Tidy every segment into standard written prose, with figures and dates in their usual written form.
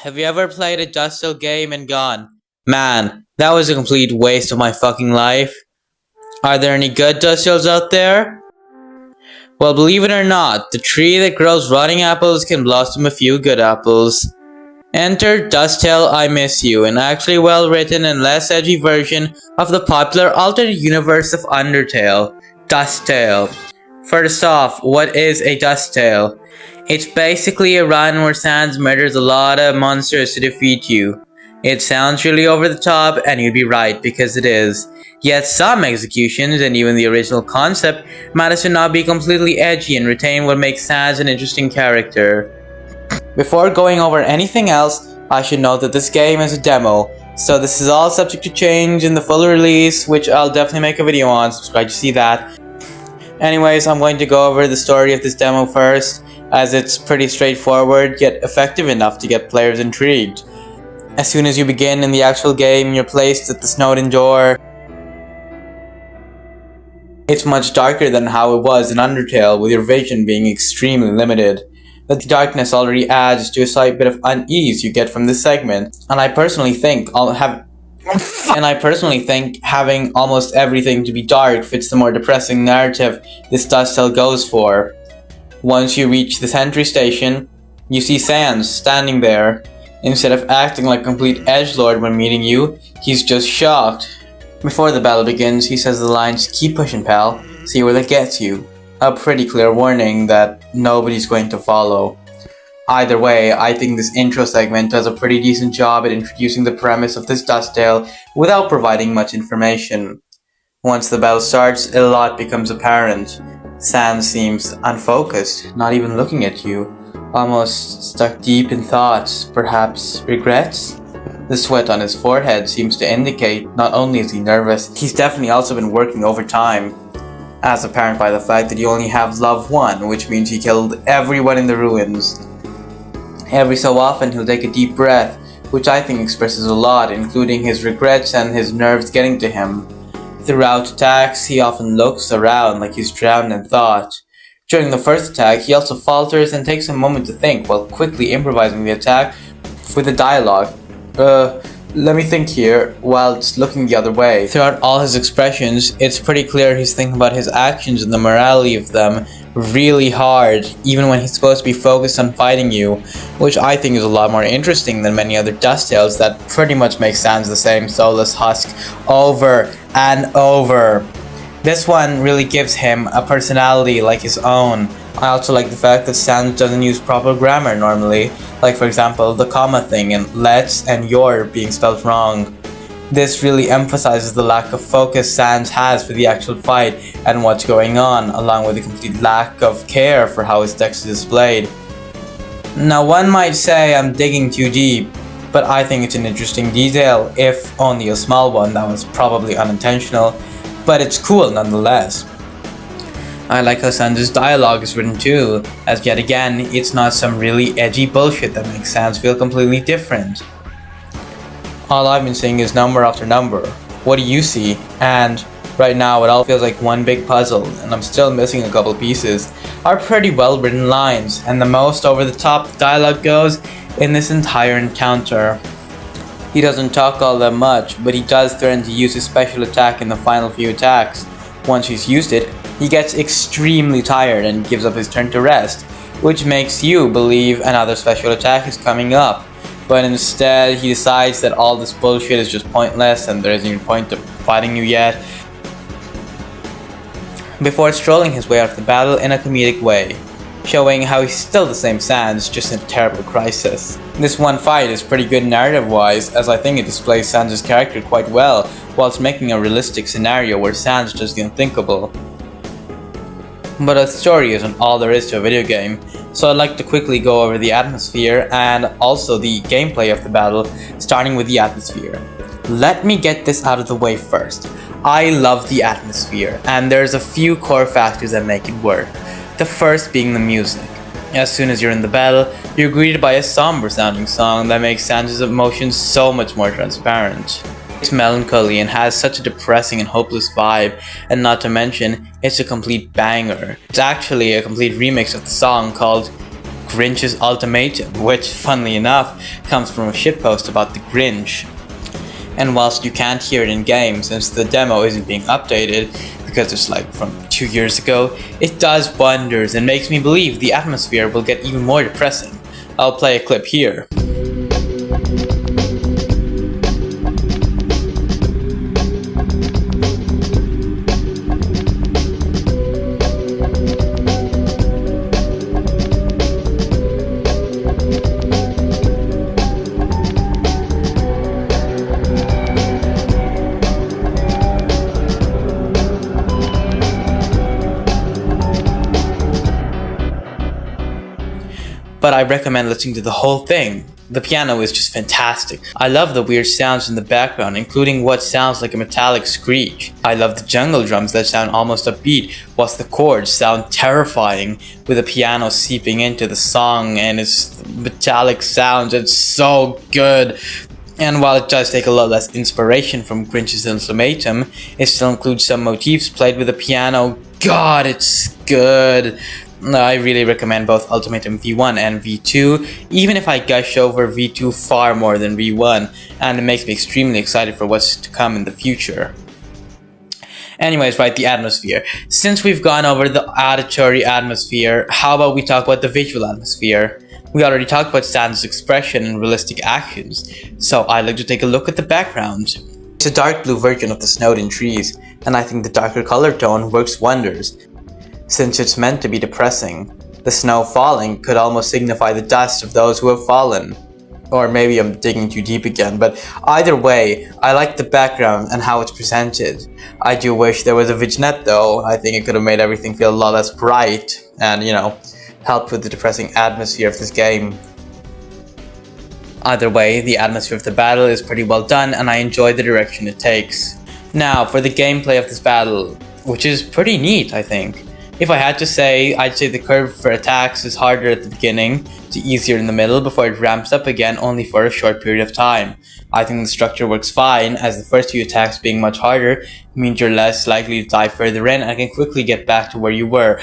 Have you ever played a Dusttale game and gone, man, that was a complete waste of my fucking life? Are there any good Dusttales out there? Well, believe it or not, the tree that grows rotting apples can blossom a few good apples. Enter Dusttale I Miss You, an actually well-written and less edgy version of the popular alternate universe of Undertale, Dusttale. First off, what is a Dusttale? It's basically a run where Sans murders a lot of monsters to defeat you. It sounds really over the top, and you'd be right, because it is. Yet some executions, and even the original concept, manage to not be completely edgy and retain what makes Sans an interesting character. Before going over anything else, I should note that this game is a demo, so this is all subject to change in the full release, which I'll definitely make a video on, subscribe to see that. Anyways, I'm going to go over the story of this demo first, as it's pretty straightforward, yet effective enough to get players intrigued. As soon as you begin in the actual game, you're placed at the Snowden door. It's much darker than how it was in Undertale, with your vision being extremely limited. But the darkness already adds to a slight bit of unease you get from this segment, and I personally think having almost everything to be dark fits the more depressing narrative this Dusttale goes for. Once you reach the sentry station, you see Sans standing there. Instead of acting like a complete edgelord when meeting you, he's just shocked. Before the battle begins, he says the lines, "Keep pushing, pal, see where that gets you." A pretty clear warning that nobody's going to follow. Either way, I think this intro segment does a pretty decent job at introducing the premise of this Dusttale without providing much information. Once the battle starts, a lot becomes apparent. Sans seems unfocused, not even looking at you, almost stuck deep in thoughts, perhaps regrets? The sweat on his forehead seems to indicate not only is he nervous, he's definitely also been working overtime. As apparent by the fact that you only have love one, which means he killed everyone in the ruins. Every so often he'll take a deep breath, which I think expresses a lot, including his regrets and his nerves getting to him. Throughout attacks, he often looks around like he's drowned in thought. During the first attack, he also falters and takes a moment to think while quickly improvising the attack with a dialogue. Let me think here, whilst looking the other way. Throughout all his expressions, it's pretty clear he's thinking about his actions and the morality of them really hard, even when he's supposed to be focused on fighting you, which I think is a lot more interesting than many other Dusttales that pretty much make Sans the same soulless husk over and over. This one really gives him a personality like his own. I also like the fact that Sans doesn't use proper grammar normally, like for example the comma thing and let's and your being spelled wrong. This really emphasizes the lack of focus Sans has for the actual fight and what's going on, along with a complete lack of care for how his text is displayed. Now one might say I'm digging too deep, but I think it's an interesting detail, if only a small one that was probably unintentional, but it's cool nonetheless. I like how Sans' dialogue is written too, as yet again, it's not some really edgy bullshit that makes Sans feel completely different. All I've been seeing is number after number. What do you see? And right now it all feels like one big puzzle, and I'm still missing a couple pieces. Are pretty well written lines, and the most over the top dialogue goes in this entire encounter. He doesn't talk all that much, but he does threaten to use his special attack in the final few attacks. Once he's used it, he gets extremely tired and gives up his turn to rest, which makes you believe another special attack is coming up. But instead, he decides that all this bullshit is just pointless and there isn't even point to fighting you yet, before strolling his way out of the battle in a comedic way, showing how he's still the same Sans, just in a terrible crisis. This one fight is pretty good narrative-wise, as I think it displays Sans' character quite well, whilst making a realistic scenario where Sans does the unthinkable. But a story isn't all there is to a video game, so I'd like to quickly go over the atmosphere and also the gameplay of the battle, starting with the atmosphere. Let me get this out of the way first. I love the atmosphere, and there's a few core factors that make it work. The first being the music. As soon as you're in the battle, you're greeted by a somber sounding song that makes Sans' emotions so much more transparent. It's melancholy and has such a depressing and hopeless vibe, and not to mention, it's a complete banger. It's actually a complete remix of the song called Grinch's Ultimatum, which, funnily enough, comes from a shitpost about the Grinch. And whilst you can't hear it in game since the demo isn't being updated, because it's like from 2 years ago, it does wonders and makes me believe the atmosphere will get even more depressing. I'll play a clip here. But I recommend listening to the whole thing. The piano is just fantastic. I love the weird sounds in the background, including what sounds like a metallic screech. I love the jungle drums that sound almost upbeat, whilst the chords sound terrifying, with the piano seeping into the song and its metallic sounds. It's so good. And while it does take a lot less inspiration from Grinch's Ultimatum, it still includes some motifs played with the piano. God, it's good. I really recommend both Ultimatum V1 and V2, even if I gush over V2 far more than V1, and it makes me extremely excited for what's to come in the future. Anyways, right, the atmosphere. Since we've gone over the auditory atmosphere, how about we talk about the visual atmosphere? We already talked about Santa's expression and realistic actions, so I'd like to take a look at the background. It's a dark blue version of the Snowdon trees, and I think the darker color tone works wonders. Since it's meant to be depressing, the snow falling could almost signify the dust of those who have fallen. Or maybe I'm digging too deep again, but either way, I like the background and how it's presented. I do wish there was a vignette though. I think it could have made everything feel a lot less bright and, helped with the depressing atmosphere of this game. Either way, the atmosphere of the battle is pretty well done and I enjoy the direction it takes. Now, for the gameplay of this battle, which is pretty neat, I think. If I had to say, I'd say the curve for attacks is harder at the beginning, to easier in the middle before it ramps up again only for a short period of time. I think the structure works fine, as the first few attacks being much harder means you're less likely to die further in and can quickly get back to where you were,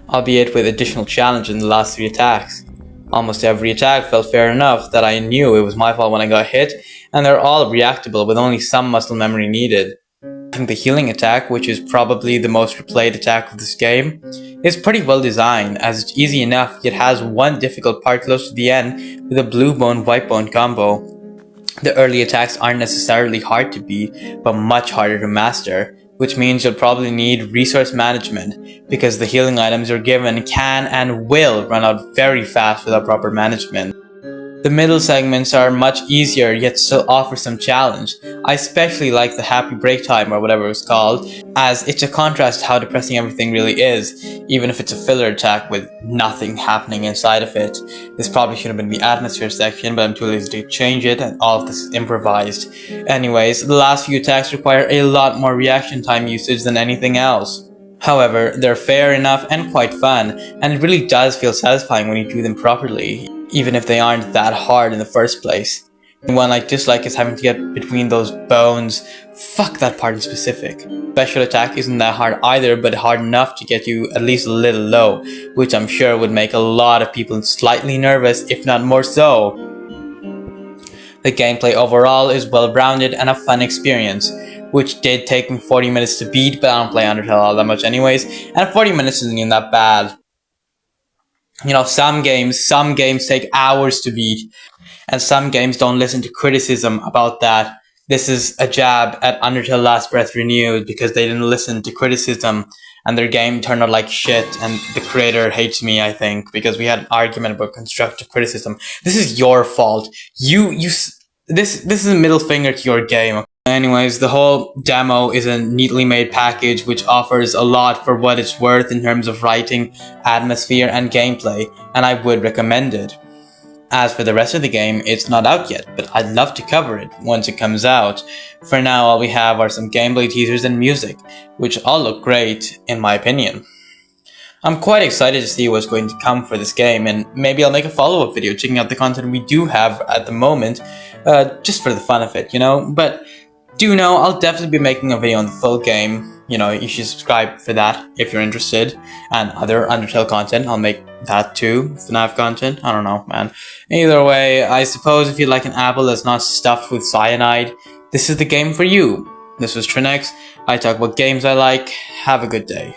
albeit with additional challenge in the last 3 attacks. Almost every attack felt fair enough that I knew it was my fault when I got hit, and they're all reactable with only some muscle memory needed. I think the healing attack, which is probably the most replayed attack of this game, is pretty well designed, as it's easy enough yet has one difficult part close to the end with a blue bone white bone combo. The early attacks aren't necessarily hard to beat, but much harder to master, which means you'll probably need resource management, because the healing items you're given can and will run out very fast without proper management. The middle segments are much easier yet still offer some challenge. I especially like the happy break time or whatever it's called, as it's a contrast to how depressing everything really is, even if it's a filler attack with nothing happening inside of it. This probably should have been the atmosphere section, but I'm too lazy to change it and all of this is improvised. Anyways, the last few attacks require a lot more reaction time usage than anything else. However, they're fair enough and quite fun, and it really does feel satisfying when you do them properly, even if they aren't that hard in the first place. And one I dislike is having to get between those bones. Fuck that part in specific. Special attack isn't that hard either, but hard enough to get you at least a little low, which I'm sure would make a lot of people slightly nervous, if not more so. The gameplay overall is well-rounded and a fun experience, which did take me 40 minutes to beat, but I don't play Undertale all that much anyways, and 40 minutes isn't even that bad. Some games take hours to beat, and some games don't listen to criticism about that. This is a jab at Undertale Last Breath Renewed because they didn't listen to criticism and their game turned out like shit, and the creator hates me, I think, because we had an argument about constructive criticism. This is your fault. This is a middle finger to your game. Anyways, the whole demo is a neatly made package which offers a lot for what it's worth in terms of writing, atmosphere, and gameplay, and I would recommend it. As for the rest of the game, it's not out yet, but I'd love to cover it once it comes out. For now, all we have are some gameplay teasers and music, which all look great, in my opinion. I'm quite excited to see what's going to come for this game, and maybe I'll make a follow-up video checking out the content we do have at the moment, just for the fun of it, But do know I'll definitely be making a video on the full game. you should subscribe for that if you're interested. And other Undertale content, I'll make that too. FNAF content, I don't know, man. Either way, I suppose if you like an apple that's not stuffed with cyanide, this is the game for you. This was Trinex. I talk about games I like. Have a good day.